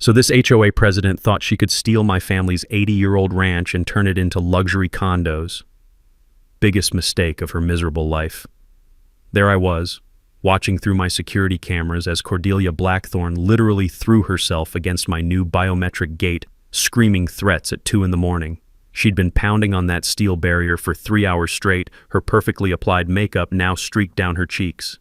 So this HOA president thought she could steal my family's 80-year-old ranch and turn it into luxury condos. Biggest mistake of her miserable life. There I was, watching through my security cameras as Cordelia Blackthorne literally threw herself against my new biometric gate, screaming threats at 2 in the morning. She'd been pounding on that steel barrier for 3 hours straight, her perfectly applied makeup now streaked down her cheeks.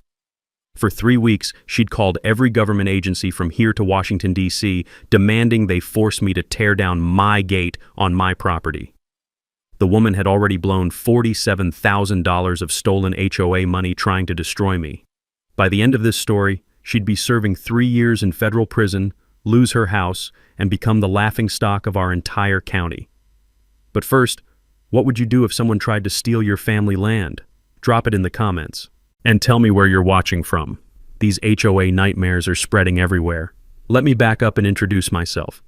For 3 weeks, she'd called every government agency from here to Washington, D.C., demanding they force me to tear down my gate on my property. The woman had already blown $47,000 of stolen HOA money trying to destroy me. By the end of this story, she'd be serving 3 years in federal prison, lose her house, and become the laughingstock of our entire county. But first, what would you do if someone tried to steal your family land? Drop it in the comments. And tell me where you're watching from. These HOA nightmares are spreading everywhere. Let me back up and introduce myself.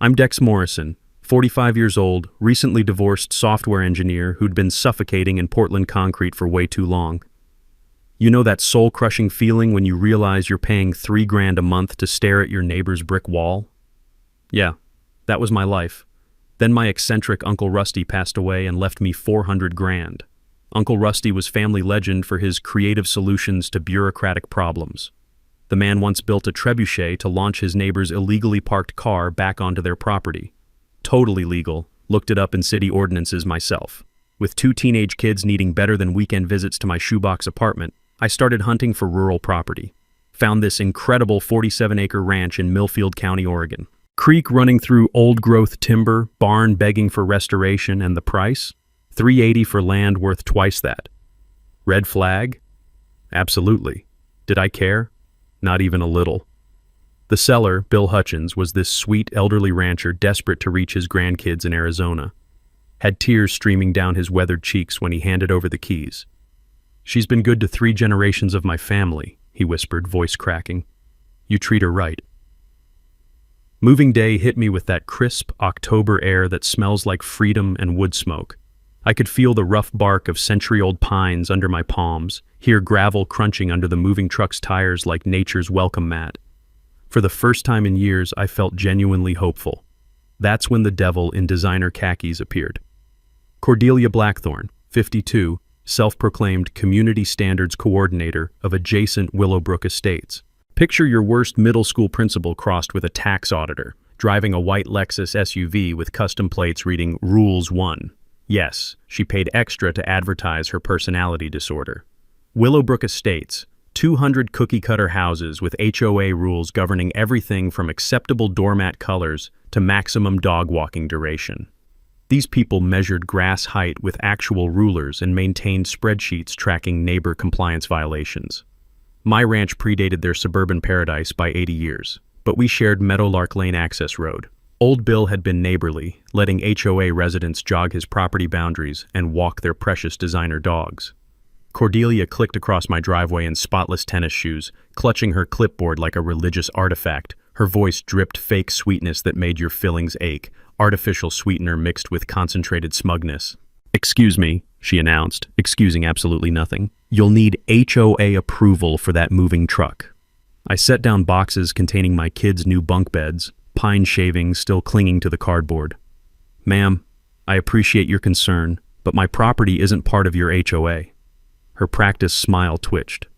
I'm Dex Morrison, 45 years old, recently divorced software engineer who'd been suffocating in Portland concrete for way too long. You know that soul-crushing feeling when you realize you're paying $3,000 a month to stare at your neighbor's brick wall? Yeah, that was my life. Then my eccentric Uncle Rusty passed away and left me $400,000. Uncle Rusty was family legend for his creative solutions to bureaucratic problems. The man once built a trebuchet to launch his neighbor's illegally parked car back onto their property. Totally legal, looked it up in city ordinances myself. With 2 teenage kids needing better than weekend visits to my shoebox apartment, I started hunting for rural property. Found this incredible 47-acre ranch in Millfield County, Oregon. Creek running through old-growth timber, barn begging for restoration, and the price? $380 for land worth twice that. Red flag? Absolutely. Did I care? Not even a little. The seller, Bill Hutchins, was this sweet elderly rancher desperate to reach his grandkids in Arizona. Had tears streaming down his weathered cheeks when he handed over the keys. "She's been good to 3 generations of my family," he whispered, voice cracking. "You treat her right." Moving day hit me with that crisp October air that smells like freedom and wood smoke. I could feel the rough bark of century-old pines under my palms, hear gravel crunching under the moving truck's tires like nature's welcome mat. For the first time in years, I felt genuinely hopeful. That's when the devil in designer khakis appeared. Cordelia Blackthorne, 52, self-proclaimed Community Standards Coordinator of adjacent Willowbrook Estates. Picture your worst middle school principal crossed with a tax auditor, driving a white Lexus SUV with custom plates reading Rules 1. Yes, she paid extra to advertise her personality disorder. Willowbrook Estates, 200 cookie-cutter houses with HOA rules governing everything from acceptable doormat colors to maximum dog walking duration. These people measured grass height with actual rulers and maintained spreadsheets tracking neighbor compliance violations. My ranch predated their suburban paradise by 80 years, but we shared Meadowlark Lane access road. Old Bill had been neighborly, letting HOA residents jog his property boundaries and walk their precious designer dogs. Cordelia clicked across my driveway in spotless tennis shoes, clutching her clipboard like a religious artifact. Her voice dripped fake sweetness that made your fillings ache, artificial sweetener mixed with concentrated smugness. "Excuse me," she announced, excusing absolutely nothing. "You'll need HOA approval for that moving truck." I set down boxes containing my kids' new bunk beds, pine shavings still clinging to the cardboard. "Ma'am, I appreciate your concern, but my property isn't part of your HOA. Her practiced smile twitched.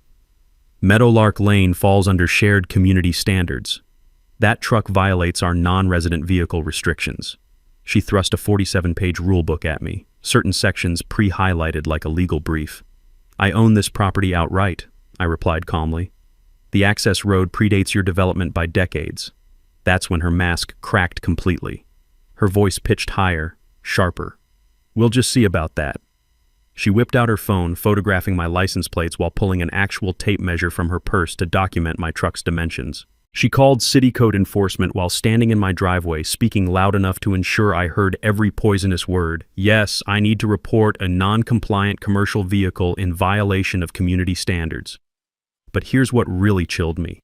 "Meadowlark Lane falls under shared community standards. That truck violates our non-resident vehicle restrictions." She thrust a 47-page rulebook at me, certain sections pre-highlighted like a legal brief. "I own this property outright," I replied calmly. "The access road predates your development by decades." That's when her mask cracked completely. Her voice pitched higher, sharper. "We'll just see about that." She whipped out her phone, photographing my license plates while pulling an actual tape measure from her purse to document my truck's dimensions. She called city code enforcement while standing in my driveway, speaking loud enough to ensure I heard every poisonous word. "Yes, I need to report a non-compliant commercial vehicle in violation of community standards." But here's what really chilled me.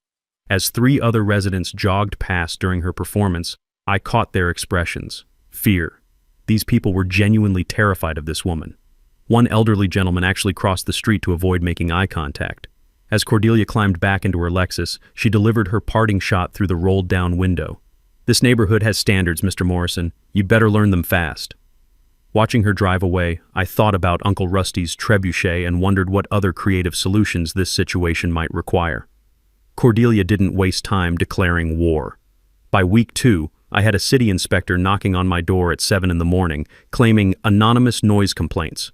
As 3 other residents jogged past during her performance, I caught their expressions. Fear. These people were genuinely terrified of this woman. One elderly gentleman actually crossed the street to avoid making eye contact. As Cordelia climbed back into her Lexus, she delivered her parting shot through the rolled-down window. This neighborhood has standards, Mr. Morrison. You better learn them fast. Watching her drive away, I thought about Uncle Rusty's trebuchet and wondered what other creative solutions this situation might require. Cordelia didn't waste time declaring war. By week 2, I had a city inspector knocking on my door at 7 in the morning, claiming anonymous noise complaints.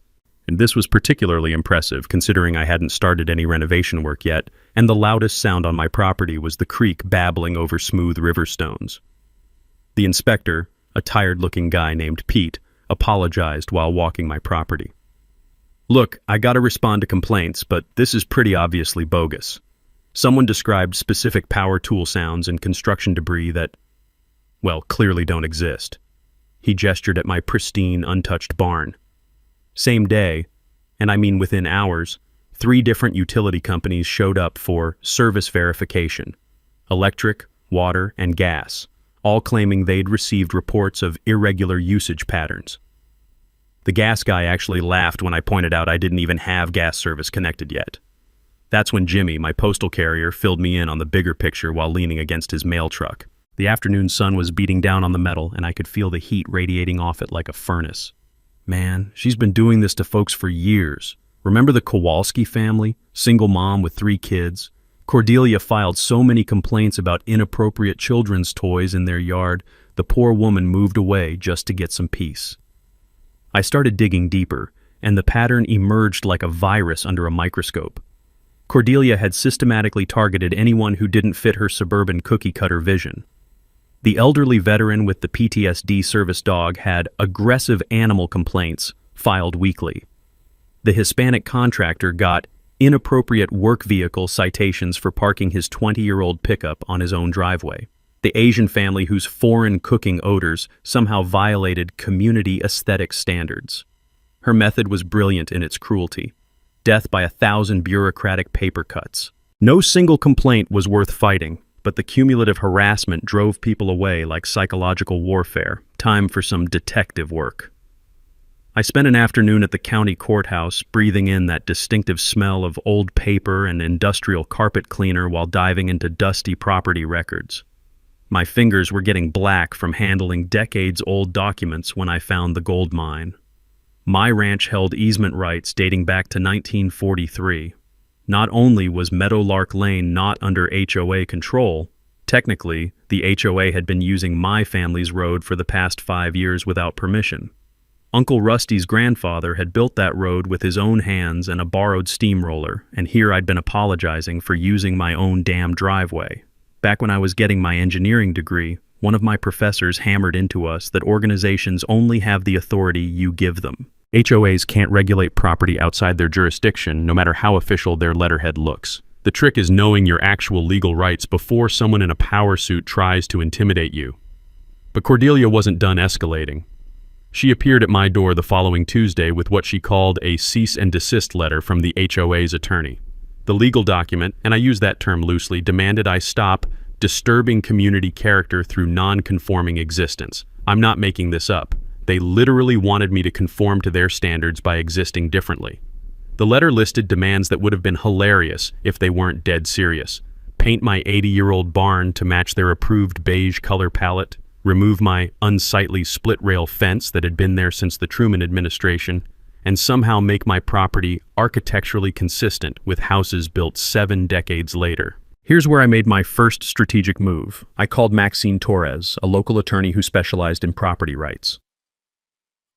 And this was particularly impressive, considering I hadn't started any renovation work yet, and the loudest sound on my property was the creek babbling over smooth river stones. The inspector, a tired-looking guy named Pete, apologized while walking my property. Look, I gotta respond to complaints, but this is pretty obviously bogus. Someone described specific power tool sounds and construction debris that, well, clearly don't exist. He gestured at my pristine, untouched barn. Same day, and I mean within hours, 3 different utility companies showed up for service verification: electric, water, and gas, all claiming they'd received reports of irregular usage patterns. The gas guy actually laughed when I pointed out I didn't even have gas service connected yet. That's when Jimmy, my postal carrier, filled me in on the bigger picture while leaning against his mail truck. The afternoon sun was beating down on the metal, and I could feel the heat radiating off it like a furnace. Man, she's been doing this to folks for years. Remember the Kowalski family? Single mom with 3 kids? Cordelia filed so many complaints about inappropriate children's toys in their yard, the poor woman moved away just to get some peace. I started digging deeper, and the pattern emerged like a virus under a microscope. Cordelia had systematically targeted anyone who didn't fit her suburban cookie-cutter vision. The elderly veteran with the PTSD service dog had aggressive animal complaints filed weekly. The Hispanic contractor got inappropriate work vehicle citations for parking his 20-year-old pickup on his own driveway. The Asian family whose foreign cooking odors somehow violated community aesthetic standards. Her method was brilliant in its cruelty: death by 1,000 bureaucratic paper cuts. No single complaint was worth fighting, but the cumulative harassment drove people away like psychological warfare. Time for some detective work. I spent an afternoon at the county courthouse, breathing in that distinctive smell of old paper and industrial carpet cleaner while diving into dusty property records. My fingers were getting black from handling decades-old documents when I found the gold mine. My ranch held easement rights dating back to 1943. Not only was Meadowlark Lane not under HOA control, technically, the HOA had been using my family's road for the past 5 years without permission. Uncle Rusty's grandfather had built that road with his own hands and a borrowed steamroller, and here I'd been apologizing for using my own damn driveway. Back when I was getting my engineering degree, one of my professors hammered into us that organizations only have the authority you give them. HOAs can't regulate property outside their jurisdiction, no matter how official their letterhead looks. The trick is knowing your actual legal rights before someone in a power suit tries to intimidate you. But Cordelia wasn't done escalating. She appeared at my door the following Tuesday with what she called a cease and desist letter from the HOA's attorney. The legal document, and I use that term loosely, demanded I stop disturbing community character through non-conforming existence. I'm not making this up. They literally wanted me to conform to their standards by existing differently. The letter listed demands that would have been hilarious if they weren't dead serious. Paint my 80-year-old barn to match their approved beige color palette, remove my unsightly split-rail fence that had been there since the Truman administration, and somehow make my property architecturally consistent with houses built 7 decades later. Here's where I made my first strategic move. I called Maxine Torres, a local attorney who specialized in property rights.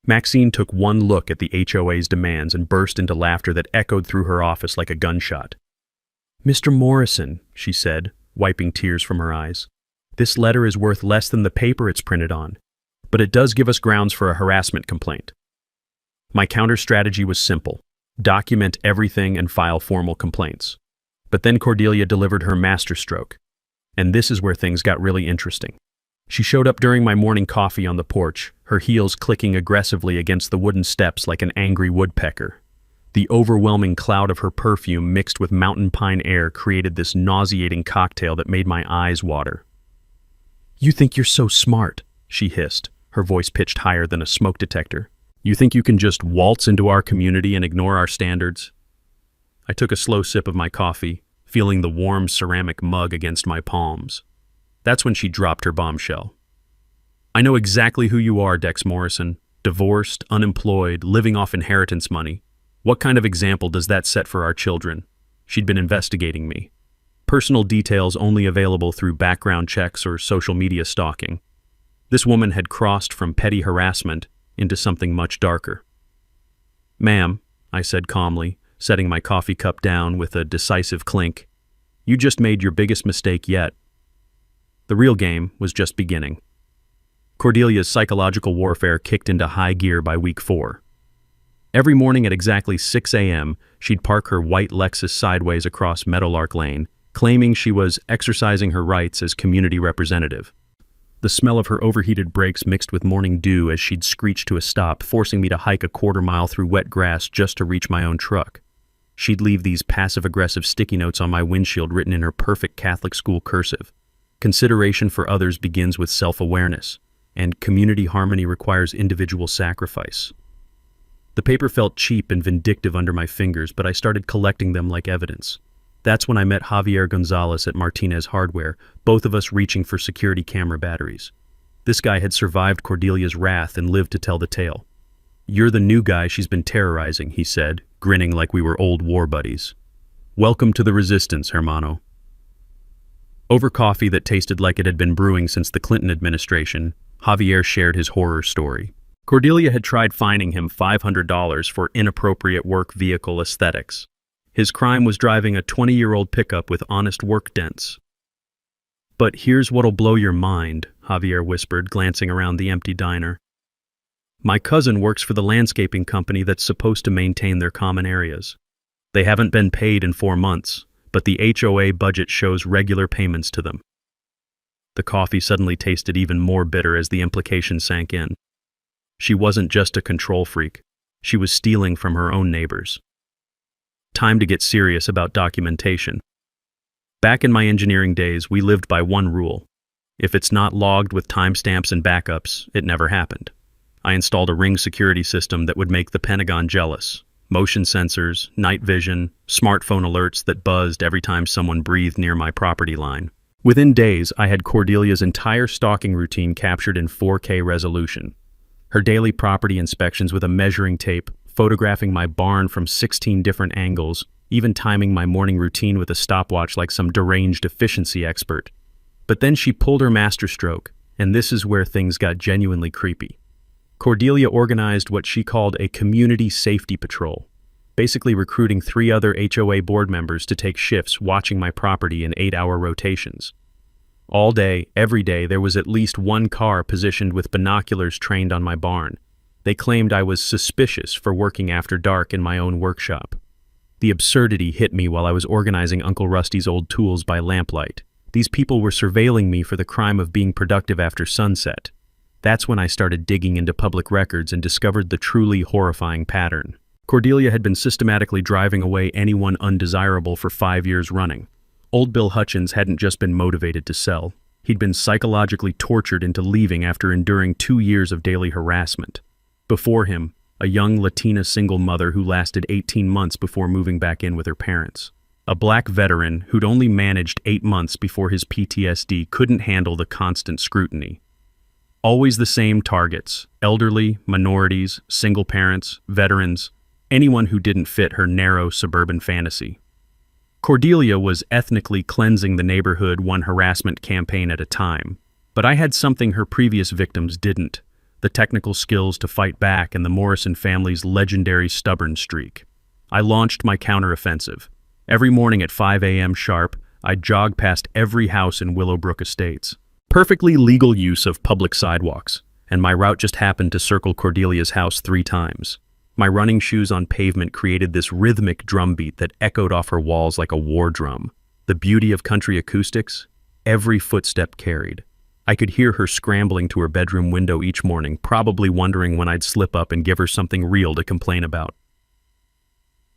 Maxine took one look at the HOA's demands and burst into laughter that echoed through her office like a gunshot. "Mr. Morrison," she said, wiping tears from her eyes, "this letter is worth less than the paper it's printed on, but it does give us grounds for a harassment complaint." My counter strategy was simple: document everything and file formal complaints. But then Cordelia delivered her masterstroke, and this is where things got really interesting. She showed up during my morning coffee on the porch, her heels clicking aggressively against the wooden steps like an angry woodpecker. The overwhelming cloud of her perfume mixed with mountain pine air created this nauseating cocktail that made my eyes water. "You think you're so smart," she hissed, her voice pitched higher than a smoke detector. "You think you can just waltz into our community and ignore our standards?" I took a slow sip of my coffee, feeling the warm ceramic mug against my palms. That's when she dropped her bombshell. I know exactly who you are, Dex Morrison. Divorced, unemployed, living off inheritance money. What kind of example does that set for our children? She'd been investigating me. Personal details only available through background checks or social media stalking. This woman had crossed from petty harassment into something much darker. "Ma'am," I said calmly, setting my coffee cup down with a decisive clink, "you just made your biggest mistake yet." The real game was just beginning. Cordelia's psychological warfare kicked into high gear by week 4. Every morning at exactly 6 a.m., she'd park her white Lexus sideways across Meadowlark Lane, claiming she was exercising her rights as community representative. The smell of her overheated brakes mixed with morning dew as she'd screech to a stop, forcing me to hike a quarter-mile through wet grass just to reach my own truck. She'd leave these passive-aggressive sticky notes on my windshield written in her perfect Catholic school cursive. Consideration for others begins with self-awareness, and community harmony requires individual sacrifice. The paper felt cheap and vindictive under my fingers, but I started collecting them like evidence. That's when I met Javier Gonzalez at Martinez Hardware, both of us reaching for security camera batteries. This guy had survived Cordelia's wrath and lived to tell the tale. "You're the new guy she's been terrorizing," he said, grinning like we were old war buddies. "Welcome to the resistance, hermano." Over coffee that tasted like it had been brewing since the Clinton administration, Javier shared his horror story. Cordelia had tried fining him $500 for inappropriate work vehicle aesthetics. His crime was driving a 20-year-old pickup with honest work dents. "But here's what'll blow your mind," Javier whispered, glancing around the empty diner. "My cousin works for the landscaping company that's supposed to maintain their common areas. They haven't been paid in 4 months, but the HOA budget shows regular payments to them." The coffee suddenly tasted even more bitter as the implication sank in. She wasn't just a control freak. She was stealing from her own neighbors. Time to get serious about documentation. Back in my engineering days, we lived by one rule. If it's not logged with timestamps and backups, it never happened. I installed a ring security system that would make the Pentagon jealous. Motion sensors, night vision, smartphone alerts that buzzed every time someone breathed near my property line. Within days, I had Cordelia's entire stalking routine captured in 4K resolution. Her daily property inspections with a measuring tape, photographing my barn from 16 different angles, even timing my morning routine with a stopwatch like some deranged efficiency expert. But then she pulled her masterstroke, and this is where things got genuinely creepy. Cordelia organized what she called a community safety patrol, basically recruiting 3 other HOA board members to take shifts watching my property in 8-hour rotations. All day, every day, there was at least one car positioned with binoculars trained on my barn. They claimed I was suspicious for working after dark in my own workshop. The absurdity hit me while I was organizing Uncle Rusty's old tools by lamplight. These people were surveilling me for the crime of being productive after sunset. That's when I started digging into public records and discovered the truly horrifying pattern. Cordelia had been systematically driving away anyone undesirable for 5 years running. Old Bill Hutchins hadn't just been motivated to sell. He'd been psychologically tortured into leaving after enduring 2 years of daily harassment. Before him, a young Latina single mother who lasted 18 months before moving back in with her parents. A black veteran who'd only managed 8 months before his PTSD couldn't handle the constant scrutiny. Always the same targets: elderly, minorities, single parents, veterans, anyone who didn't fit her narrow suburban fantasy. Cordelia was ethnically cleansing the neighborhood one harassment campaign at a time, but I had something her previous victims didn't: the technical skills to fight back and the Morrison family's legendary stubborn streak. I launched my counteroffensive. Every morning at 5 a.m. sharp, I'd jog past every house in Willowbrook Estates. Perfectly legal use of public sidewalks, and my route just happened to circle Cordelia's house 3 times. My running shoes on pavement created this rhythmic drumbeat that echoed off her walls like a war drum. The beauty of country acoustics? Every footstep carried. I could hear her scrambling to her bedroom window each morning, probably wondering when I'd slip up and give her something real to complain about.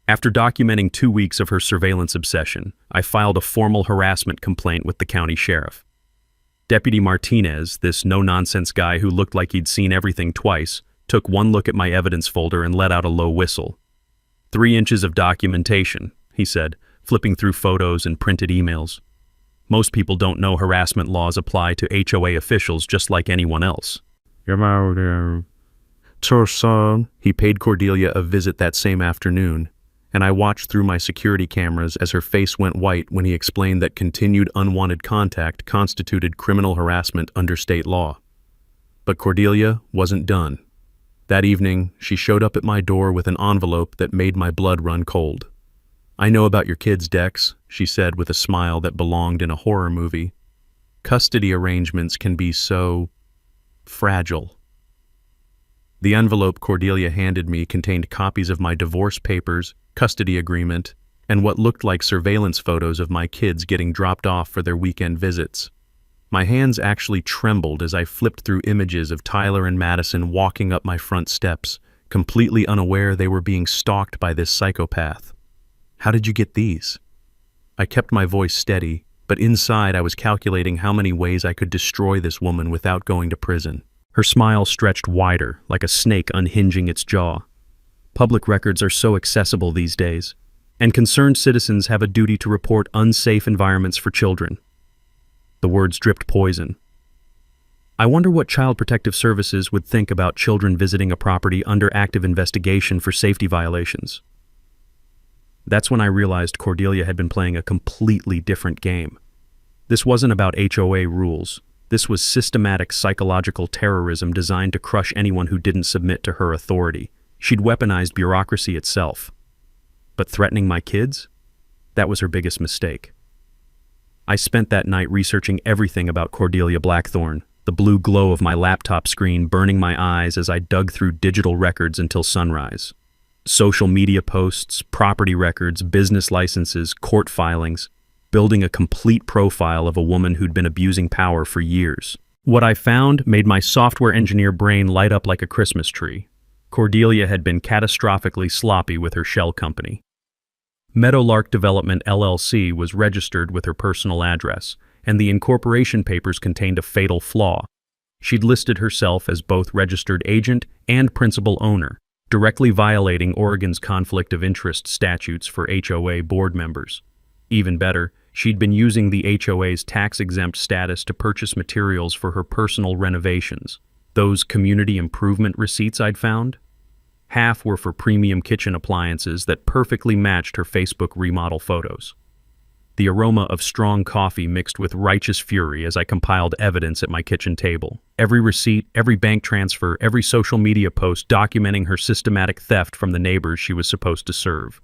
After documenting 2 weeks of her surveillance obsession, I filed a formal harassment complaint with the county sheriff. Deputy Martinez, this no-nonsense guy who looked like he'd seen everything twice, took one look at my evidence folder and let out a low whistle. 3 inches of documentation, he said, flipping through photos and printed emails. Most people don't know harassment laws apply to HOA officials just like anyone else. He paid Cordelia a visit that same afternoon, and I watched through my security cameras as her face went white when he explained that continued unwanted contact constituted criminal harassment under state law. But Cordelia wasn't done. That evening, she showed up at my door with an envelope that made my blood run cold. "I know about your kids, Dex," she said with a smile that belonged in a horror movie. "Custody arrangements can be so fragile." The envelope Cordelia handed me contained copies of my divorce papers, custody agreement, and what looked like surveillance photos of my kids getting dropped off for their weekend visits. My hands actually trembled as I flipped through images of Tyler and Madison walking up my front steps, completely unaware they were being stalked by this psychopath. "How did you get these?" I kept my voice steady, but inside I was calculating how many ways I could destroy this woman without going to prison. Her smile stretched wider, like a snake unhinging its jaw. Public records are so accessible these days, and concerned citizens have a duty to report unsafe environments for children. The words dripped poison. I wonder what Child Protective Services would think about children visiting a property under active investigation for safety violations. That's when I realized Cordelia had been playing a completely different game. This wasn't about HOA rules. This was systematic psychological terrorism designed to crush anyone who didn't submit to her authority. She'd weaponized bureaucracy itself. But threatening my kids? That was her biggest mistake. I spent that night researching everything about Cordelia Blackthorne, the blue glow of my laptop screen burning my eyes as I dug through digital records until sunrise. Social media posts, property records, business licenses, court filings, building a complete profile of a woman who'd been abusing power for years. What I found made my software engineer brain light up like a Christmas tree. Cordelia had been catastrophically sloppy with her shell company. Meadowlark Development LLC was registered with her personal address, and the incorporation papers contained a fatal flaw. She'd listed herself as both registered agent and principal owner, directly violating Oregon's conflict of interest statutes for HOA board members. Even better, she'd been using the HOA's tax-exempt status to purchase materials for her personal renovations. Those community improvement receipts I'd found? Half were for premium kitchen appliances that perfectly matched her Facebook remodel photos. The aroma of strong coffee mixed with righteous fury as I compiled evidence at my kitchen table. Every receipt, every bank transfer, every social media post documenting her systematic theft from the neighbors she was supposed to serve.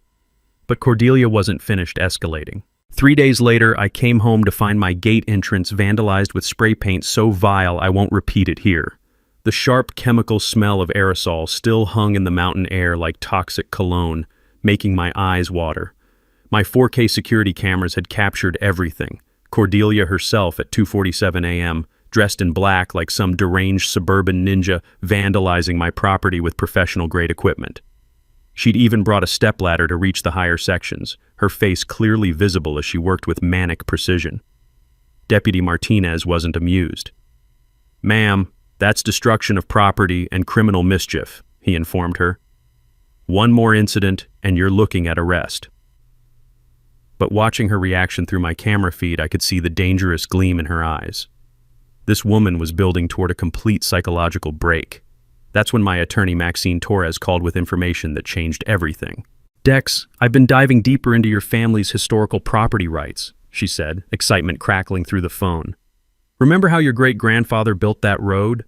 But Cordelia wasn't finished escalating. 3 days later, I came home to find my gate entrance vandalized with spray paint so vile I won't repeat it here. The sharp chemical smell of aerosol still hung in the mountain air like toxic cologne, making my eyes water. My 4K security cameras had captured everything. Cordelia herself at 2:47 a.m., dressed in black like some deranged suburban ninja, vandalizing my property with professional-grade equipment. She'd even brought a stepladder to reach the higher sections, her face clearly visible as she worked with manic precision. Deputy Martinez wasn't amused. "Ma'am, that's destruction of property and criminal mischief," he informed her. "One more incident and you're looking at arrest." But watching her reaction through my camera feed, I could see the dangerous gleam in her eyes. This woman was building toward a complete psychological break. That's when my attorney Maxine Torres called with information that changed everything. "Dex, I've been diving deeper into your family's historical property rights," she said, excitement crackling through the phone. "Remember how your great-grandfather built that road?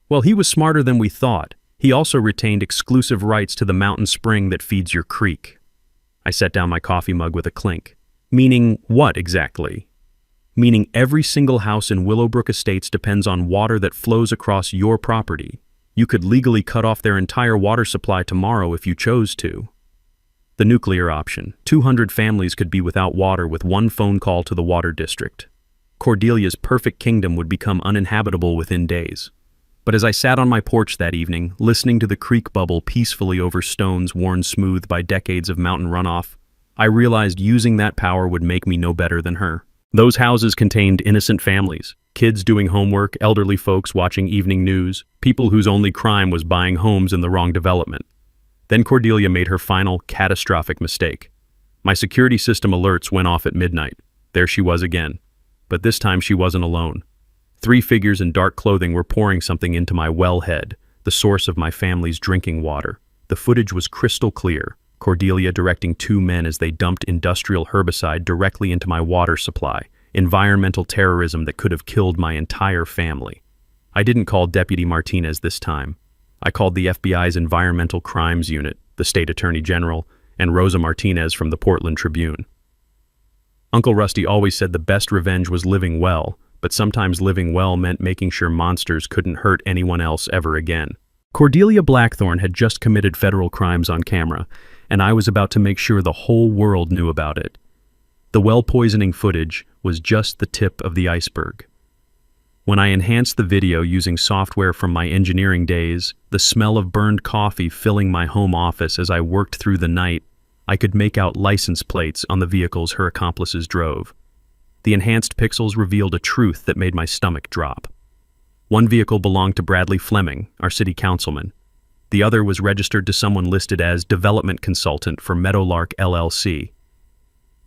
Well, he was smarter than we thought. He also retained exclusive rights to the mountain spring that feeds your creek." I set down my coffee mug with a clink. "Meaning what exactly?" "Meaning every single house in Willowbrook Estates depends on water that flows across your property. You could legally cut off their entire water supply tomorrow if you chose to." The nuclear option. 200 families could be without water with one phone call to the water district. Cordelia's perfect kingdom would become uninhabitable within days. But as I sat on my porch that evening, listening to the creek bubble peacefully over stones worn smooth by decades of mountain runoff, I realized using that power would make me no better than her. Those houses contained innocent families, kids doing homework, elderly folks watching evening news, people whose only crime was buying homes in the wrong development. Then Cordelia made her final, catastrophic mistake. My security system alerts went off at midnight. There she was again. But this time she wasn't alone. 3 figures in dark clothing were pouring something into my wellhead, the source of my family's drinking water. The footage was crystal clear, Cordelia directing 2 men as they dumped industrial herbicide directly into my water supply, environmental terrorism that could have killed my entire family. I didn't call Deputy Martinez this time. I called the FBI's Environmental Crimes Unit, the State Attorney General, and Rosa Martinez from the Portland Tribune. Uncle Rusty always said the best revenge was living well, but sometimes living well meant making sure monsters couldn't hurt anyone else ever again. Cordelia Blackthorne had just committed federal crimes on camera, and I was about to make sure the whole world knew about it. The well-poisoning footage was just the tip of the iceberg. When I enhanced the video using software from my engineering days, the smell of burned coffee filling my home office as I worked through the night, I could make out license plates on the vehicles her accomplices drove. The enhanced pixels revealed a truth that made my stomach drop. One vehicle belonged to Bradley Fleming, our city councilman. The other was registered to someone listed as development consultant for Meadowlark LLC.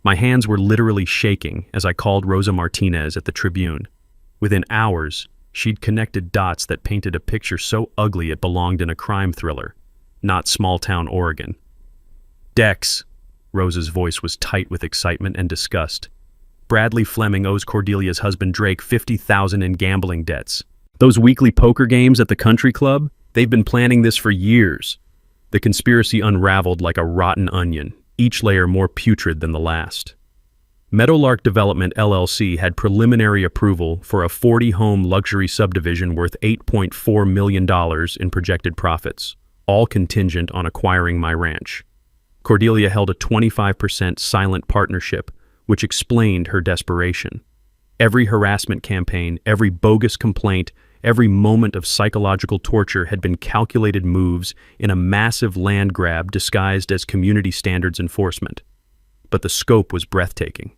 My hands were literally shaking as I called Rosa Martinez at the Tribune. Within hours, she'd connected dots that painted a picture so ugly it belonged in a crime thriller, not small-town Oregon. Dex, Rosa's voice was tight with excitement and disgust. Bradley Fleming owes Cordelia's husband Drake $50,000 in gambling debts. Those weekly poker games at the country club, they've been planning this for years. The conspiracy unraveled like a rotten onion, each layer more putrid than the last. Meadowlark Development LLC had preliminary approval for a 40-home luxury subdivision worth $8.4 million in projected profits, all contingent on acquiring my ranch. Cordelia held a 25% silent partnership, which explained her desperation. Every harassment campaign, every bogus complaint, every moment of psychological torture had been calculated moves in a massive land grab disguised as community standards enforcement. But the scope was breathtaking.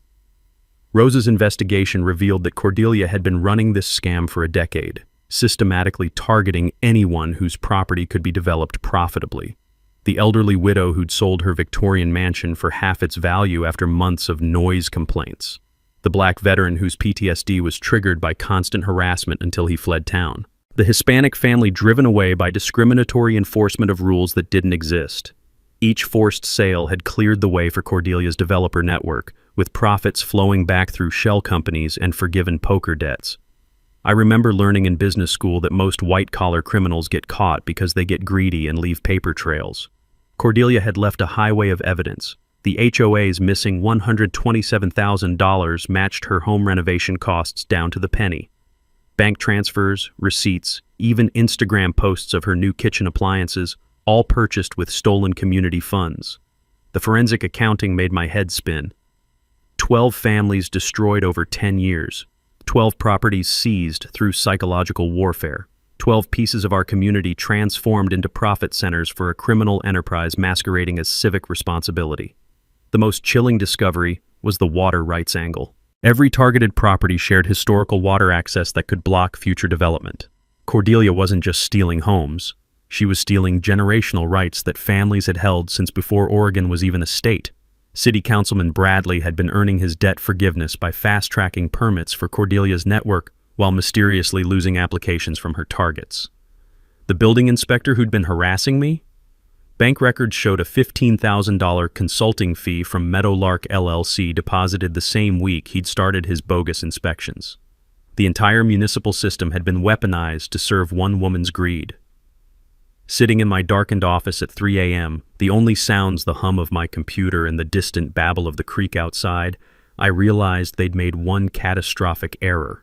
Rosa's investigation revealed that Cordelia had been running this scam for a decade, systematically targeting anyone whose property could be developed profitably. The elderly widow who'd sold her Victorian mansion for half its value after months of noise complaints. The black veteran whose PTSD was triggered by constant harassment until he fled town. The Hispanic family driven away by discriminatory enforcement of rules that didn't exist. Each forced sale had cleared the way for Cordelia's developer network, with profits flowing back through shell companies and forgiven poker debts. I remember learning in business school that most white-collar criminals get caught because they get greedy and leave paper trails. Cordelia had left a highway of evidence. The HOA's missing $127,000 matched her home renovation costs down to the penny. Bank transfers, receipts, even Instagram posts of her new kitchen appliances, all purchased with stolen community funds. The forensic accounting made my head spin. 12 families destroyed over 10 years. 12 properties seized through psychological warfare. 12 pieces of our community transformed into profit centers for a criminal enterprise masquerading as civic responsibility. The most chilling discovery was the water rights angle. Every targeted property shared historical water access that could block future development. Cordelia wasn't just stealing homes. She was stealing generational rights that families had held since before Oregon was even a state. City Councilman Bradley had been earning his debt forgiveness by fast-tracking permits for Cordelia's network while mysteriously losing applications from her targets. The building inspector who'd been harassing me? Bank records showed a $15,000 consulting fee from Meadowlark LLC deposited the same week he'd started his bogus inspections. The entire municipal system had been weaponized to serve one woman's greed. Sitting in my darkened office at 3 a.m., the only sounds the hum of my computer and the distant babble of the creek outside, I realized they'd made one catastrophic error.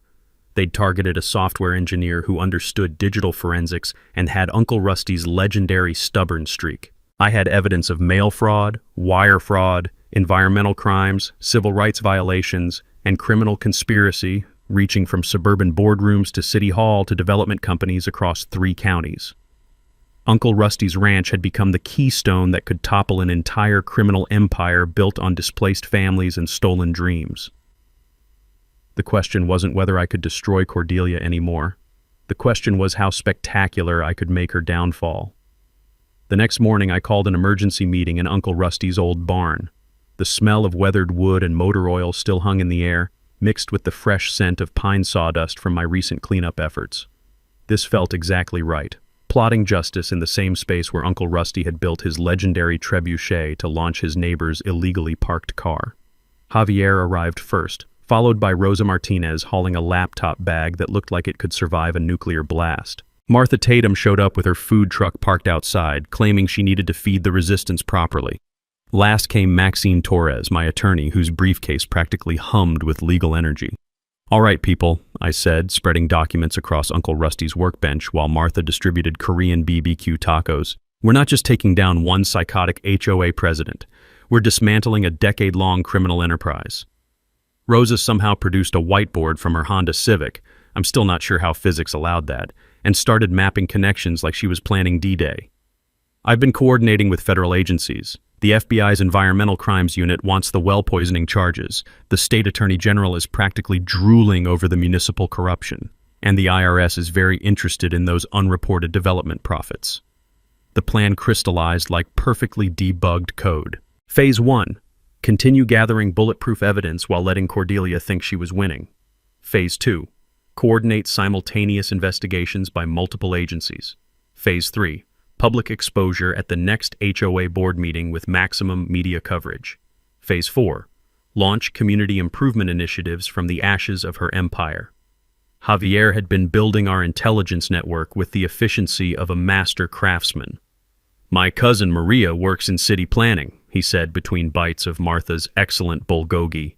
They'd targeted a software engineer who understood digital forensics and had Uncle Rusty's legendary stubborn streak. I had evidence of mail fraud, wire fraud, environmental crimes, civil rights violations, and criminal conspiracy, reaching from suburban boardrooms to city hall to development companies across 3 counties. Uncle Rusty's ranch had become the keystone that could topple an entire criminal empire built on displaced families and stolen dreams. The question wasn't whether I could destroy Cordelia anymore. The question was how spectacular I could make her downfall. The next morning I called an emergency meeting in Uncle Rusty's old barn. The smell of weathered wood and motor oil still hung in the air, mixed with the fresh scent of pine sawdust from my recent cleanup efforts. This felt exactly right. Plotting justice in the same space where Uncle Rusty had built his legendary trebuchet to launch his neighbor's illegally parked car. Javier arrived first, followed by Rosa Martinez hauling a laptop bag that looked like it could survive a nuclear blast. Martha Tatum showed up with her food truck parked outside, claiming she needed to feed the resistance properly. Last came Maxine Torres, my attorney, whose briefcase practically hummed with legal energy. "All right, people," I said, spreading documents across Uncle Rusty's workbench while Martha distributed Korean BBQ tacos. "We're not just taking down one psychotic HOA president. We're dismantling a decade-long criminal enterprise." Rosa somehow produced a whiteboard from her Honda Civic, I'm still not sure how physics allowed that, and started mapping connections like she was planning D-Day. "I've been coordinating with federal agencies. The FBI's Environmental Crimes Unit wants the well poisoning charges. The state attorney general is practically drooling over the municipal corruption. And the IRS is very interested in those unreported development profits." The plan crystallized like perfectly debugged code. Phase 1. Continue gathering bulletproof evidence while letting Cordelia think she was winning. Phase 2. Coordinate simultaneous investigations by multiple agencies. Phase 3. Public exposure at the next HOA board meeting with maximum media coverage. Phase 4. Launch community improvement initiatives from the ashes of her empire. Javier had been building our intelligence network with the efficiency of a master craftsman. "My cousin Maria works in city planning," he said between bites of Martha's excellent bulgogi.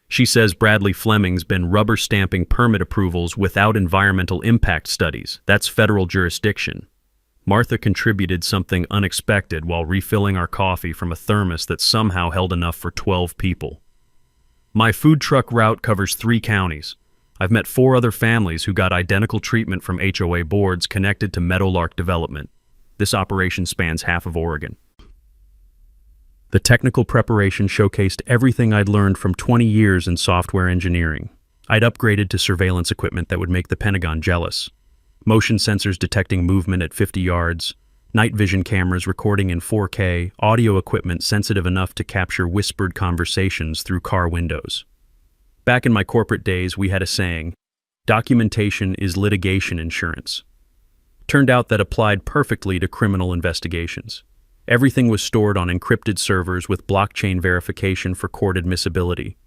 "She says Bradley Fleming's been rubber stamping permit approvals without environmental impact studies. That's federal jurisdiction." Martha contributed something unexpected while refilling our coffee from a thermos that somehow held enough for 12 people. "My food truck route covers 3 counties. I've met 4 other families who got identical treatment from HOA boards connected to Meadowlark Development. This operation spans half of Oregon." The technical preparation showcased everything I'd learned from 20 years in software engineering. I'd upgraded to surveillance equipment that would make the Pentagon jealous. Motion sensors detecting movement at 50 yards, night vision cameras recording in 4K, audio equipment sensitive enough to capture whispered conversations through car windows. Back in my corporate days, we had a saying, "Documentation is litigation insurance." Turned out that applied perfectly to criminal investigations. Everything was stored on encrypted servers with blockchain verification for court admissibility.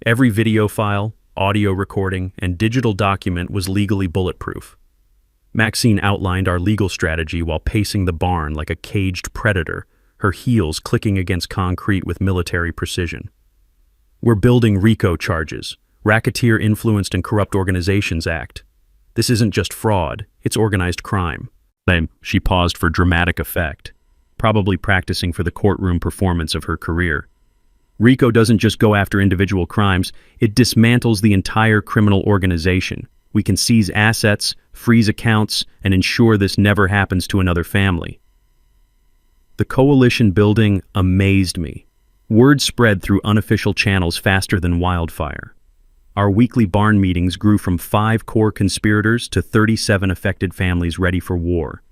Every video file, audio recording, and digital document was legally bulletproof. Maxine outlined our legal strategy while pacing the barn like a caged predator, her heels clicking against concrete with military precision. "We're building RICO charges, Racketeer Influenced and Corrupt Organizations Act. This isn't just fraud, it's organized crime." Then she paused for dramatic effect, probably practicing for the courtroom performance of her career. "RICO doesn't just go after individual crimes, it dismantles the entire criminal organization. We can seize assets, freeze accounts, and ensure this never happens to another family." The coalition building amazed me. Word spread through unofficial channels faster than wildfire. Our weekly barn meetings grew from 5 core conspirators to 37 affected families ready for war.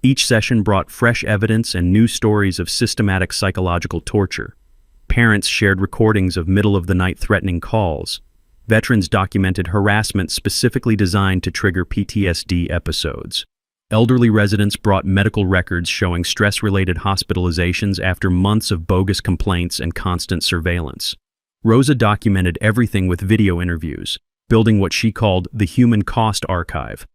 Each session brought fresh evidence and new stories of systematic psychological torture. Parents shared recordings of middle-of-the-night threatening calls. Veterans documented harassment specifically designed to trigger PTSD episodes. Elderly residents brought medical records showing stress-related hospitalizations after months of bogus complaints and constant surveillance. Rosa documented everything with video interviews, building what she called the human cost archive.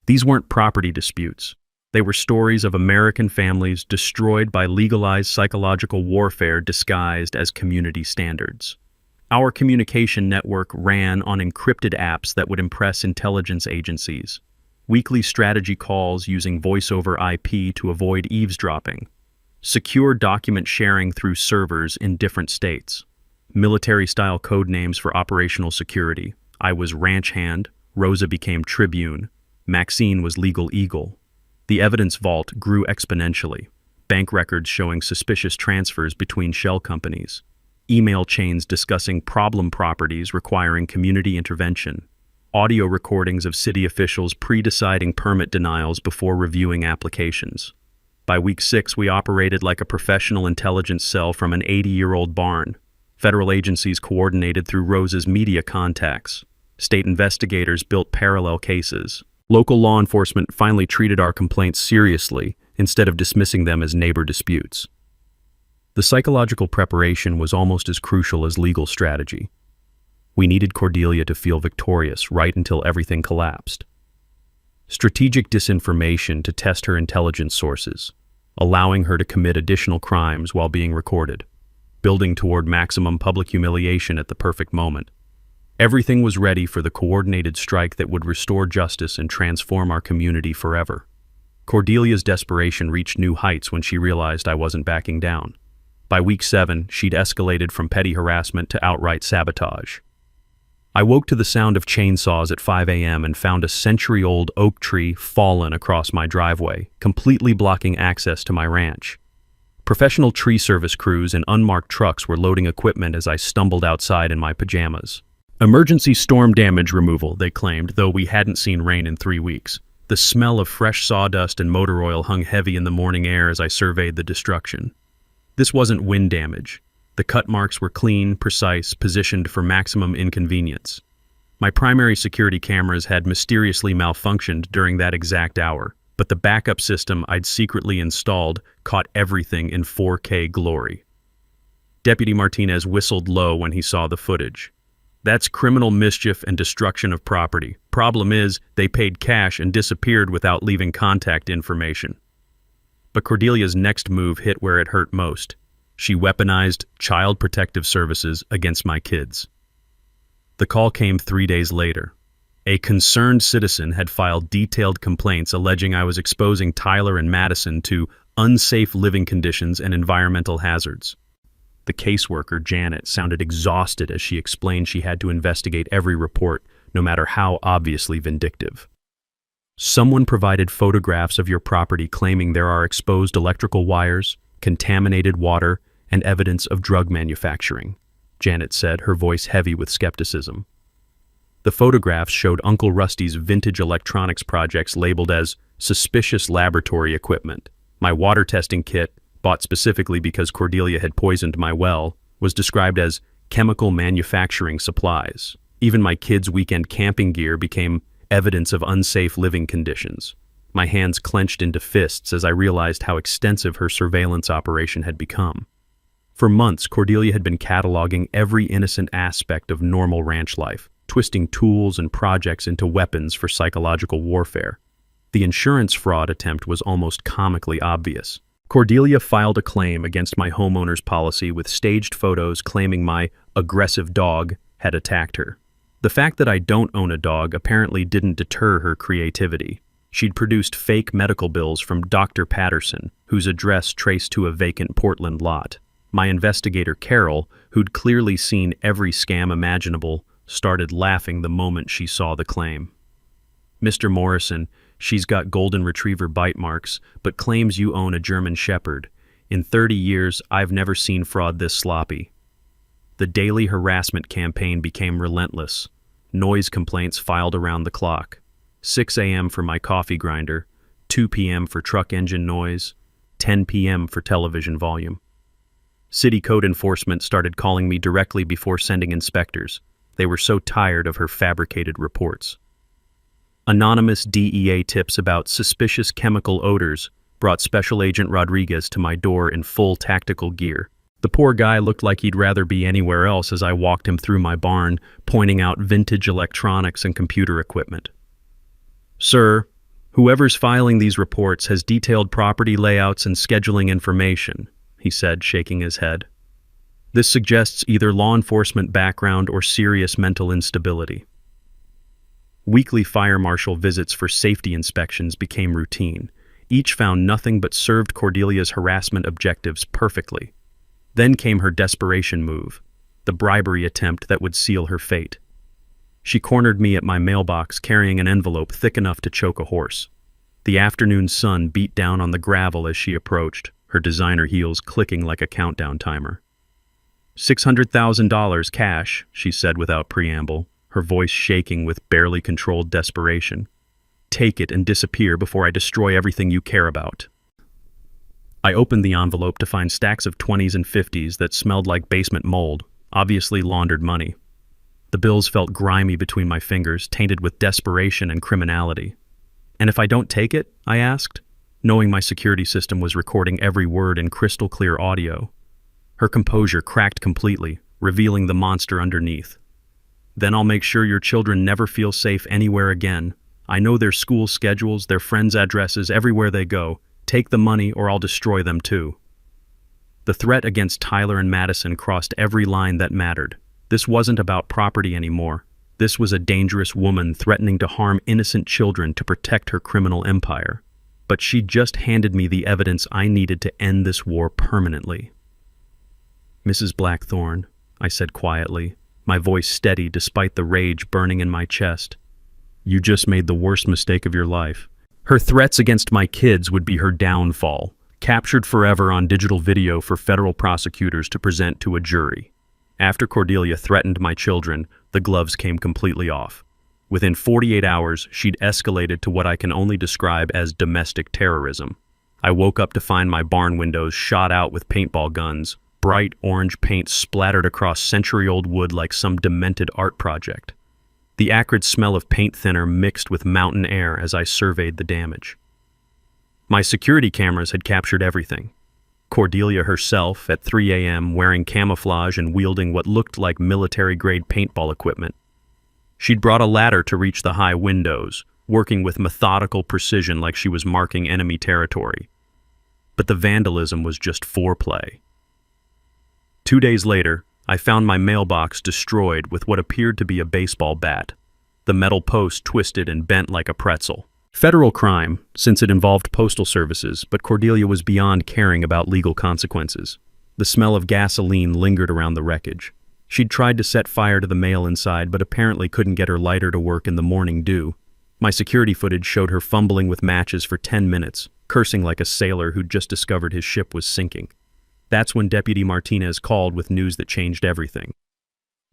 These weren't property disputes. They were stories of American families destroyed by legalized psychological warfare disguised as community standards. Our communication network ran on encrypted apps that would impress intelligence agencies. Weekly strategy calls using voice over IP to avoid eavesdropping. Secure document sharing through servers in different states. Military-style code names for operational security. I was Ranch Hand, Rosa became Tribune, Maxine was Legal Eagle. The evidence vault grew exponentially. Bank records showing suspicious transfers between shell companies. Email chains discussing problem properties requiring community intervention. Audio recordings of city officials pre-deciding permit denials before reviewing applications. By week 6, we operated like a professional intelligence cell from an 80-year-old barn. Federal agencies coordinated through Rose's media contacts. State investigators built parallel cases. Local law enforcement finally treated our complaints seriously instead of dismissing them as neighbor disputes. The psychological preparation was almost as crucial as legal strategy. We needed Cordelia to feel victorious right until everything collapsed. Strategic disinformation to test her intelligence sources, allowing her to commit additional crimes while being recorded, building toward maximum public humiliation at the perfect moment. Everything was ready for the coordinated strike that would restore justice and transform our community forever. Cordelia's desperation reached new heights when she realized I wasn't backing down. By week 7, she'd escalated from petty harassment to outright sabotage. I woke to the sound of chainsaws at 5 a.m. and found a century-old oak tree fallen across my driveway, completely blocking access to my ranch. Professional tree service crews and unmarked trucks were loading equipment as I stumbled outside in my pajamas. Emergency storm damage removal, they claimed, though we hadn't seen rain in 3 weeks. The smell of fresh sawdust and motor oil hung heavy in the morning air as I surveyed the destruction. This wasn't wind damage. The cut marks were clean, precise, positioned for maximum inconvenience. My primary security cameras had mysteriously malfunctioned during that exact hour, but the backup system I'd secretly installed caught everything in 4K glory. Deputy Martinez whistled low when he saw the footage. That's criminal mischief and destruction of property. Problem is, they paid cash and disappeared without leaving contact information. But Cordelia's next move hit where it hurt most. She weaponized Child Protective Services against my kids. The call came 3 days later. A concerned citizen had filed detailed complaints alleging I was exposing Tyler and Madison to unsafe living conditions and environmental hazards. The caseworker, Janet, sounded exhausted as she explained she had to investigate every report, no matter how obviously vindictive. Someone provided photographs of your property claiming there are exposed electrical wires, contaminated water, and evidence of drug manufacturing, Janet said, her voice heavy with skepticism. The photographs showed Uncle Rusty's vintage electronics projects labeled as suspicious laboratory equipment. My water testing kit, bought specifically because Cordelia had poisoned my well, was described as chemical manufacturing supplies. Even my kids' weekend camping gear became evidence of unsafe living conditions. My hands clenched into fists as I realized how extensive her surveillance operation had become. For months, Cordelia had been cataloging every innocent aspect of normal ranch life, twisting tools and projects into weapons for psychological warfare. The insurance fraud attempt was almost comically obvious. Cordelia filed a claim against my homeowner's policy with staged photos claiming my aggressive dog had attacked her. The fact that I don't own a dog apparently didn't deter her creativity. She'd produced fake medical bills from Dr. Patterson, whose address traced to a vacant Portland lot. My investigator, Carol, who'd clearly seen every scam imaginable, started laughing the moment she saw the claim. Mr. Morrison, she's got golden retriever bite marks, but claims you own a German Shepherd. In 30 years, I've never seen fraud this sloppy. The daily harassment campaign became relentless. Noise complaints filed around the clock. 6 a.m. for my coffee grinder, 2 p.m. for truck engine noise, 10 p.m. for television volume. City code enforcement started calling me directly before sending inspectors. They were so tired of her fabricated reports. Anonymous DEA tips about suspicious chemical odors brought Special Agent Rodriguez to my door in full tactical gear. The poor guy looked like he'd rather be anywhere else as I walked him through my barn, pointing out vintage electronics and computer equipment. Sir, whoever's filing these reports has detailed property layouts and scheduling information, he said, shaking his head. This suggests either law enforcement background or serious mental instability. Weekly fire marshal visits for safety inspections became routine. Each found nothing but served Cordelia's harassment objectives perfectly. Then came her desperation move, the bribery attempt that would seal her fate. She cornered me at my mailbox carrying an envelope thick enough to choke a horse. The afternoon sun beat down on the gravel as she approached, her designer heels clicking like a countdown timer. $600,000 cash, she said without preamble, her voice shaking with barely controlled desperation. Take it and disappear before I destroy everything you care about. I opened the envelope to find stacks of 20s and 50s that smelled like basement mold, obviously laundered money. The bills felt grimy between my fingers, tainted with desperation and criminality. "And if I don't take it?" I asked, knowing my security system was recording every word in crystal clear audio. Her composure cracked completely, revealing the monster underneath. "Then I'll make sure your children never feel safe anywhere again. I know their school schedules, their friends' addresses, everywhere they go. Take the money or I'll destroy them too." The threat against Tyler and Madison crossed every line that mattered. This wasn't about property anymore. This was a dangerous woman threatening to harm innocent children to protect her criminal empire. But she just handed me the evidence I needed to end this war permanently. "Mrs. Blackthorne," I said quietly, my voice steady despite the rage burning in my chest. "You just made the worst mistake of your life." Her threats against my kids would be her downfall, captured forever on digital video for federal prosecutors to present to a jury. After Cordelia threatened my children, the gloves came completely off. Within 48 hours, she'd escalated to what I can only describe as domestic terrorism. I woke up to find my barn windows shot out with paintball guns, bright orange paint splattered across century-old wood like some demented art project. The acrid smell of paint thinner mixed with mountain air as I surveyed the damage. My security cameras had captured everything. Cordelia herself, at 3 a.m., wearing camouflage and wielding what looked like military-grade paintball equipment. She'd brought a ladder to reach the high windows, working with methodical precision like she was marking enemy territory. But the vandalism was just foreplay. 2 days later, I found my mailbox destroyed with what appeared to be a baseball bat, the metal post twisted and bent like a pretzel. Federal crime, since it involved postal services, but Cordelia was beyond caring about legal consequences. The smell of gasoline lingered around the wreckage. She'd tried to set fire to the mail inside, but apparently couldn't get her lighter to work in the morning dew. My security footage showed her fumbling with matches for 10 minutes, cursing like a sailor who'd just discovered his ship was sinking. That's when Deputy Martinez called with news that changed everything.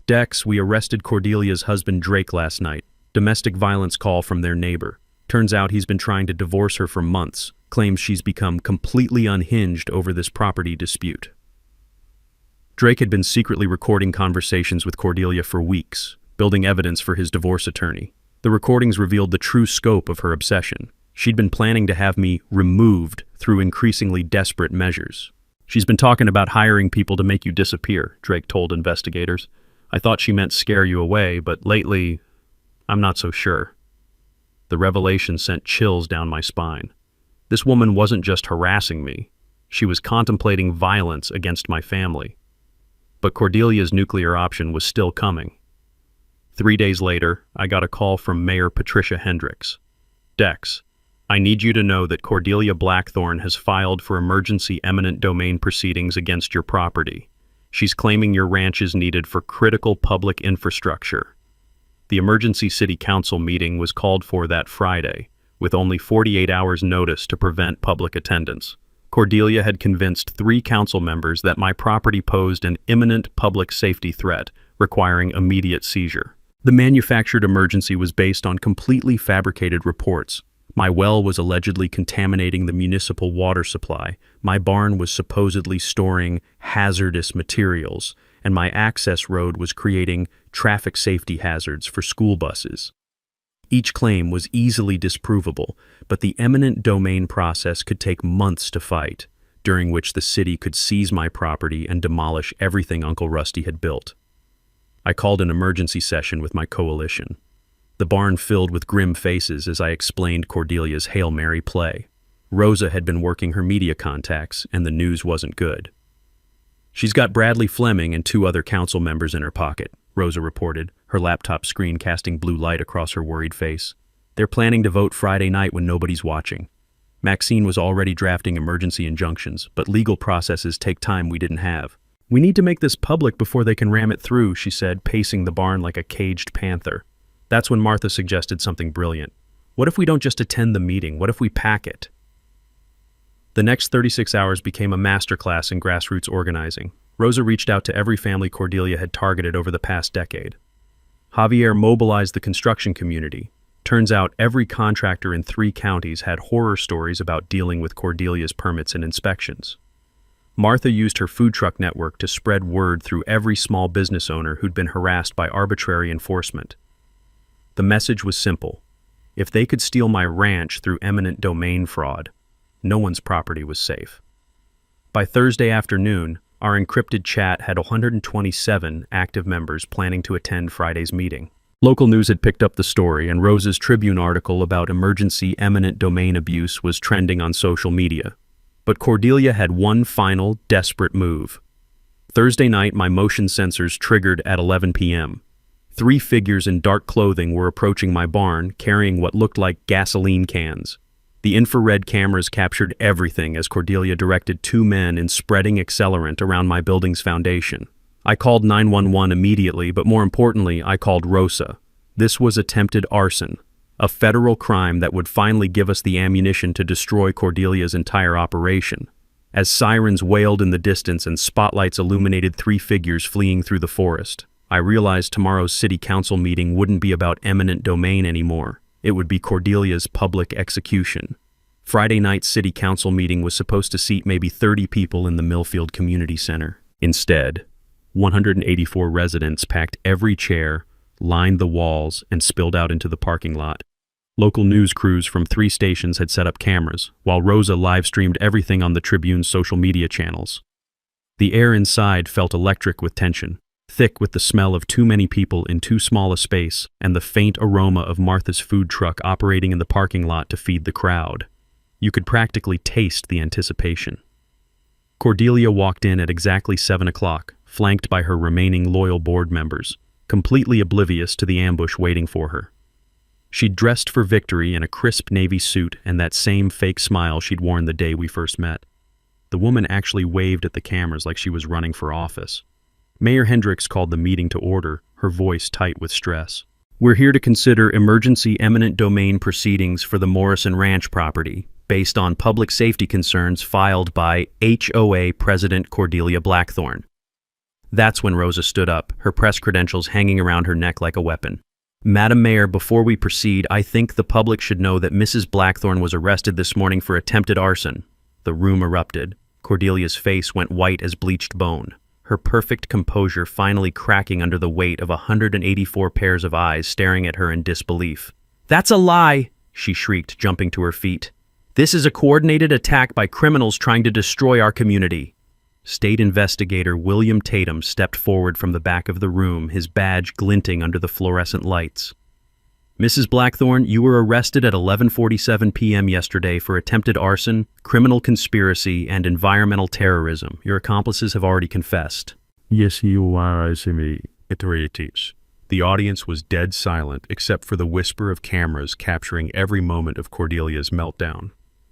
"Dex, we arrested Cordelia's husband Drake last night. Domestic violence call from their neighbor. Turns out he's been trying to divorce her for months, claims she's become completely unhinged over this property dispute." Drake had been secretly recording conversations with Cordelia for weeks, building evidence for his divorce attorney. The recordings revealed the true scope of her obsession. She'd been planning to have me removed through increasingly desperate measures. "She's been talking about hiring people to make you disappear," Drake told investigators. "I thought she meant scare you away, but lately, I'm not so sure." The revelation sent chills down my spine. This woman wasn't just harassing me. She was contemplating violence against my family. But Cordelia's nuclear option was still coming. 3 days later, I got a call from Mayor Patricia Hendricks. "Dex, I need you to know that Cordelia Blackthorne has filed for emergency eminent domain proceedings against your property. She's claiming your ranch is needed for critical public infrastructure." The emergency city council meeting was called for that Friday, with only 48 hours notice to prevent public attendance. Cordelia had convinced 3 council members that my property posed an imminent public safety threat, requiring immediate seizure. The manufactured emergency was based on completely fabricated reports. My well was allegedly contaminating the municipal water supply, my barn was supposedly storing hazardous materials, and my access road was creating traffic safety hazards for school buses. Each claim was easily disprovable, but the eminent domain process could take months to fight, during which the city could seize my property and demolish everything Uncle Rusty had built. I called an emergency session with my coalition. The barn filled with grim faces as I explained Cordelia's Hail Mary play. Rosa had been working her media contacts, and the news wasn't good. "She's got Bradley Fleming and 2 other council members in her pocket," Rosa reported, her laptop screen casting blue light across her worried face. "They're planning to vote Friday night when nobody's watching. Maxine was already drafting emergency injunctions, but legal processes take time we didn't have. We need to make this public before they can ram it through," she said, pacing the barn like a caged panther. That's when Martha suggested something brilliant. "What if we don't just attend the meeting? What if we pack it?" The next 36 hours became a masterclass in grassroots organizing. Rosa reached out to every family Cordelia had targeted over the past decade. Javier mobilized the construction community. Turns out every contractor in 3 counties had horror stories about dealing with Cordelia's permits and inspections. Martha used her food truck network to spread word through every small business owner who'd been harassed by arbitrary enforcement. The message was simple. If they could steal my ranch through eminent domain fraud, no one's property was safe. By Thursday afternoon, our encrypted chat had 127 active members planning to attend Friday's meeting. Local news had picked up the story, and Rose's Tribune article about emergency eminent domain abuse was trending on social media. But Cordelia had one final, desperate move. Thursday night, my motion sensors triggered at 11 p.m. 3 figures in dark clothing were approaching my barn, carrying what looked like gasoline cans. The infrared cameras captured everything as Cordelia directed 2 men in spreading accelerant around my building's foundation. I called 911 immediately, but more importantly, I called Rosa. This was attempted arson, a federal crime that would finally give us the ammunition to destroy Cordelia's entire operation. As sirens wailed in the distance and spotlights illuminated 3 figures fleeing through the forest, I realized tomorrow's city council meeting wouldn't be about eminent domain anymore. It would be Cordelia's public execution. Friday night's city council meeting was supposed to seat maybe 30 people in the Millfield Community Center. Instead, 184 residents packed every chair, lined the walls, and spilled out into the parking lot. Local news crews from 3 stations had set up cameras, while Rosa live-streamed everything on the Tribune's social media channels. The air inside felt electric with tension, thick with the smell of too many people in too small a space and the faint aroma of Martha's food truck operating in the parking lot to feed the crowd. You could practically taste the anticipation. Cordelia walked in at exactly 7 o'clock, flanked by her remaining loyal board members, completely oblivious to the ambush waiting for her. She'd dressed for victory in a crisp navy suit and that same fake smile she'd worn the day we first met. The woman actually waved at the cameras like she was running for office. Mayor Hendricks called the meeting to order, her voice tight with stress. We're here to consider emergency eminent domain proceedings for the Morrison Ranch property, based on public safety concerns filed by HOA President Cordelia Blackthorne. That's when Rosa stood up, her press credentials hanging around her neck like a weapon. Madam Mayor, before we proceed, I think the public should know that Mrs. Blackthorne was arrested this morning for attempted arson. The room erupted. Cordelia's face went white as bleached bone, her perfect composure finally cracking under the weight of 184 pairs of eyes staring at her in disbelief. That's a lie, she shrieked, jumping to her feet. This is a coordinated attack by criminals trying to destroy our community. State investigator William Tatum stepped forward from the back of the room, his badge glinting under the fluorescent lights. Mrs. Blackthorne, you were arrested at 11:47 p.m. yesterday for attempted arson, criminal conspiracy, and environmental terrorism. Your accomplices have already confessed. Yes, you are overreaches. The audience was dead silent except for the whisper of cameras capturing every moment of Cordelia's meltdown.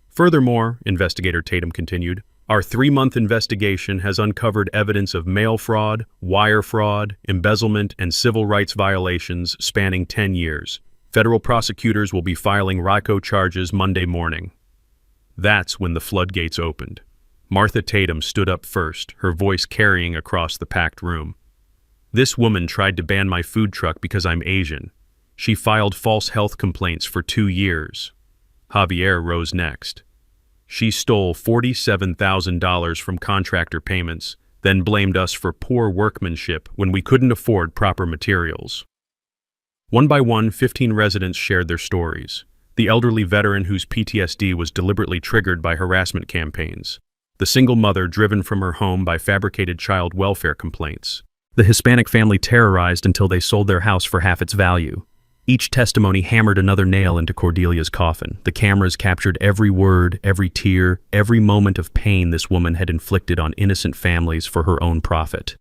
Furthermore, investigator Tatum continued, our 3-month investigation has uncovered evidence of mail fraud, wire fraud, embezzlement, and civil rights violations spanning 10 years. Federal prosecutors will be filing RICO charges Monday morning. That's when the floodgates opened. Martha Tatum stood up first, her voice carrying across the packed room. This woman tried to ban my food truck because I'm Asian. She filed false health complaints for 2 years. Javier rose next. She stole $47,000 from contractor payments, then blamed us for poor workmanship when we couldn't afford proper materials. One by one, 15 residents shared their stories. The elderly veteran whose PTSD was deliberately triggered by harassment campaigns. The single mother driven from her home by fabricated child welfare complaints. The Hispanic family terrorized until they sold their house for half its value. Each testimony hammered another nail into Cordelia's coffin. The cameras captured every word, every tear, every moment of pain this woman had inflicted on innocent families for her own profit.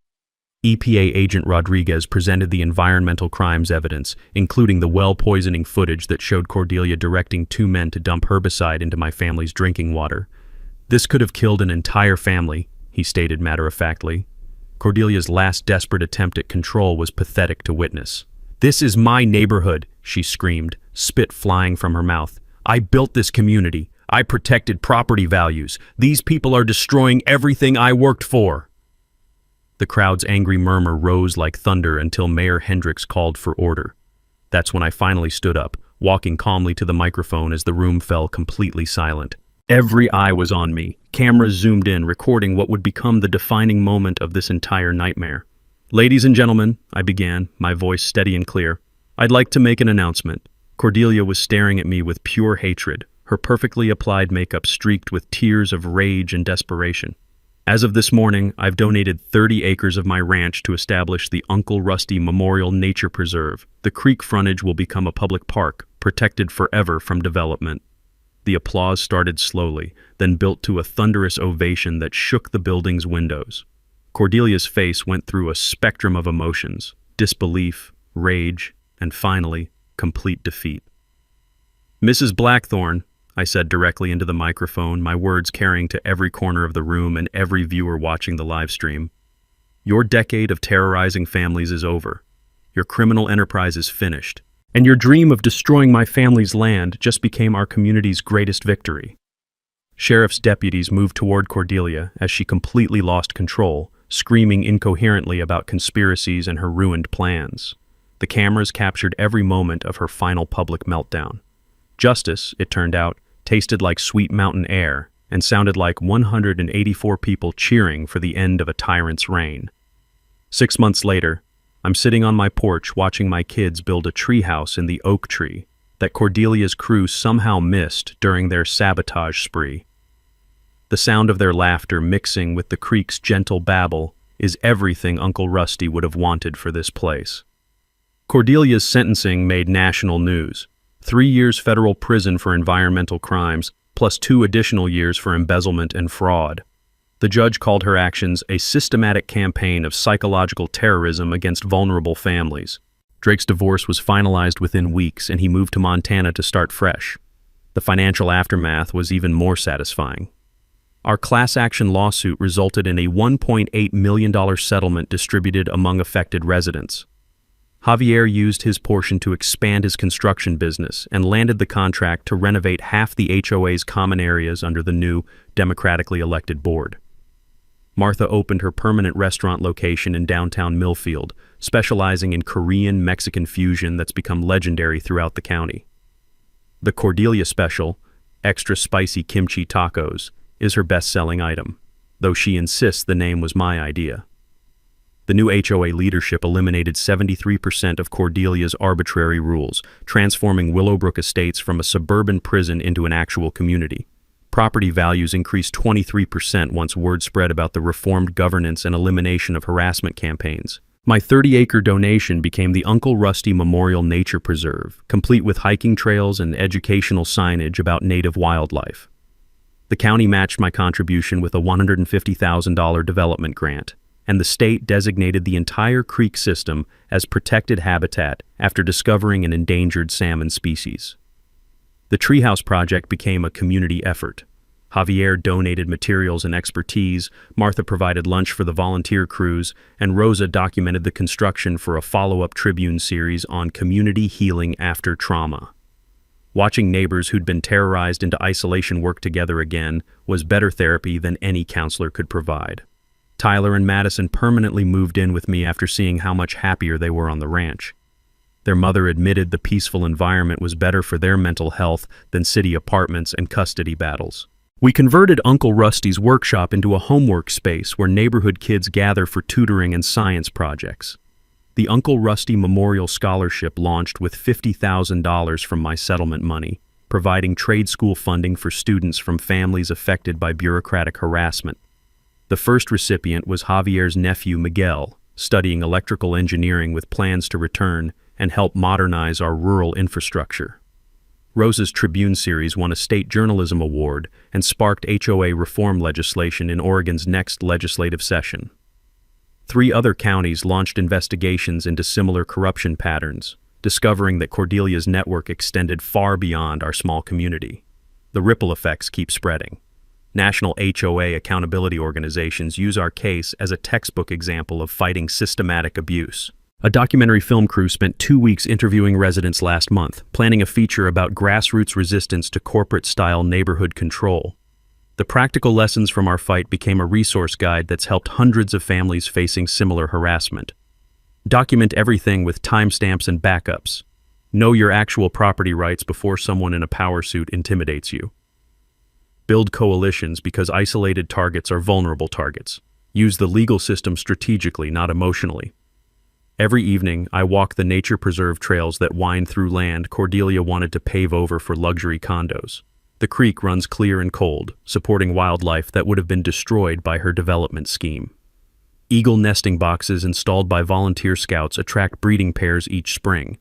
EPA agent Rodriguez presented the environmental crimes evidence, including the well-poisoning footage that showed Cordelia directing 2 men to dump herbicide into my family's drinking water. This could have killed an entire family, he stated matter-of-factly. Cordelia's last desperate attempt at control was pathetic to witness. This is my neighborhood, she screamed, spit flying from her mouth. I built this community. I protected property values. These people are destroying everything I worked for. The crowd's angry murmur rose like thunder until Mayor Hendricks called for order. That's when I finally stood up, walking calmly to the microphone as the room fell completely silent. Every eye was on me. Cameras zoomed in, recording what would become the defining moment of this entire nightmare. "Ladies and gentlemen," I began, my voice steady and clear, "I'd like to make an announcement." Cordelia was staring at me with pure hatred, her perfectly applied makeup streaked with tears of rage and desperation. "As of this morning, I've donated 30 acres of my ranch to establish the Uncle Rusty Memorial Nature Preserve. The creek frontage will become a public park, protected forever from development." The applause started slowly, then built to a thunderous ovation that shook the building's windows. Cordelia's face went through a spectrum of emotions: disbelief, rage, and finally, complete defeat. "Mrs. Blackthorne," I said directly into the microphone, my words carrying to every corner of the room and every viewer watching the live stream, "your decade of terrorizing families is over. Your criminal enterprise is finished. And your dream of destroying my family's land just became our community's greatest victory." Sheriff's deputies moved toward Cordelia as she completely lost control, screaming incoherently about conspiracies and her ruined plans. The cameras captured every moment of her final public meltdown. Justice, it turned out, tasted like sweet mountain air and sounded like 184 people cheering for the end of a tyrant's reign. 6 months later, I'm sitting on my porch watching my kids build a treehouse in the oak tree that Cordelia's crew somehow missed during their sabotage spree. The sound of their laughter mixing with the creek's gentle babble is everything Uncle Rusty would have wanted for this place. Cordelia's sentencing made national news. 3 years federal prison for environmental crimes, plus 2 additional years for embezzlement and fraud. The judge called her actions a systematic campaign of psychological terrorism against vulnerable families. Drake's divorce was finalized within weeks, and he moved to Montana to start fresh. The financial aftermath was even more satisfying. Our class action lawsuit resulted in a $1.8 million settlement distributed among affected residents. Javier used his portion to expand his construction business and landed the contract to renovate half the HOA's common areas under the new, democratically elected board. Martha opened her permanent restaurant location in downtown Millfield, specializing in Korean-Mexican fusion that's become legendary throughout the county. The Cordelia Special, extra spicy kimchi tacos, is her best-selling item, though she insists the name was my idea. The new HOA leadership eliminated 73% of Cordelia's arbitrary rules, transforming Willowbrook Estates from a suburban prison into an actual community. Property values increased 23% once word spread about the reformed governance and elimination of harassment campaigns. My 30-acre donation became the Uncle Rusty Memorial Nature Preserve, complete with hiking trails and educational signage about native wildlife. The county matched my contribution with a $150,000 development grant, and the state designated the entire creek system as protected habitat after discovering an endangered salmon species. The treehouse project became a community effort. Javier donated materials and expertise, Martha provided lunch for the volunteer crews, and Rosa documented the construction for a follow-up Tribune series on community healing after trauma. Watching neighbors who'd been terrorized into isolation work together again was better therapy than any counselor could provide. Tyler and Madison permanently moved in with me after seeing how much happier they were on the ranch. Their mother admitted the peaceful environment was better for their mental health than city apartments and custody battles. We converted Uncle Rusty's workshop into a homework space where neighborhood kids gather for tutoring and science projects. The Uncle Rusty Memorial Scholarship launched with $50,000 from my settlement money, providing trade school funding for students from families affected by bureaucratic harassment. The first recipient was Javier's nephew Miguel, studying electrical engineering with plans to return and help modernize our rural infrastructure. Rosa's Tribune series won a state journalism award and sparked HOA reform legislation in Oregon's next legislative session. 3 other counties launched investigations into similar corruption patterns, discovering that Cordelia's network extended far beyond our small community. The ripple effects keep spreading. National HOA accountability organizations use our case as a textbook example of fighting systematic abuse. A documentary film crew spent 2 weeks interviewing residents last month, planning a feature about grassroots resistance to corporate-style neighborhood control. The practical lessons from our fight became a resource guide that's helped hundreds of families facing similar harassment. Document everything with timestamps and backups. Know your actual property rights before someone in a power suit intimidates you. Build coalitions because isolated targets are vulnerable targets. Use the legal system strategically, not emotionally. Every evening, I walk the nature preserve trails that wind through land Cordelia wanted to pave over for luxury condos. The creek runs clear and cold, supporting wildlife that would have been destroyed by her development scheme. Eagle nesting boxes installed by volunteer scouts attract breeding pairs each spring.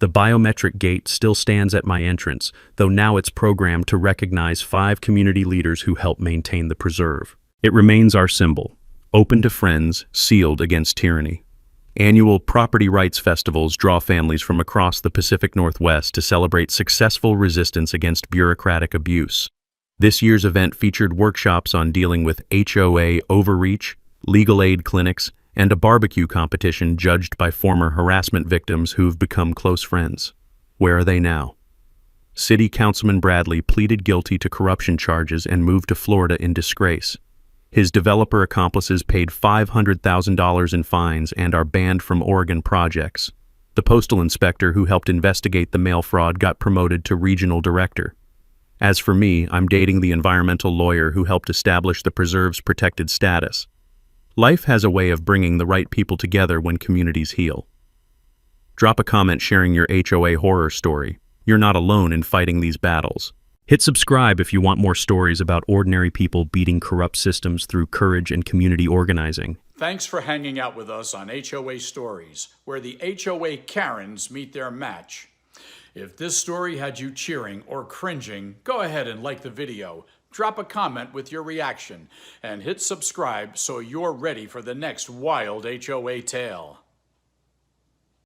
The biometric gate still stands at my entrance, though now it's programmed to recognize 5 community leaders who help maintain the preserve. It remains our symbol, open to friends, sealed against tyranny. Annual property rights festivals draw families from across the Pacific Northwest to celebrate successful resistance against bureaucratic abuse. This year's event featured workshops on dealing with HOA overreach, legal aid clinics, and a barbecue competition judged by former harassment victims who've become close friends. Where are they now? City Councilman Bradley pleaded guilty to corruption charges and moved to Florida in disgrace. His developer accomplices paid $500,000 in fines and are banned from Oregon projects. The postal inspector who helped investigate the mail fraud got promoted to regional director. As for me, I'm dating the environmental lawyer who helped establish the preserve's protected status. Life has a way of bringing the right people together when communities heal. Drop a comment sharing your HOA horror story. You're not alone in fighting these battles. Hit subscribe if you want more stories about ordinary people beating corrupt systems through courage and community organizing. Thanks for hanging out with us on HOA Stories, where the HOA Karens meet their match. If this story had you cheering or cringing, go ahead and like the video, drop a comment with your reaction, and hit subscribe so you're ready for the next wild HOA tale.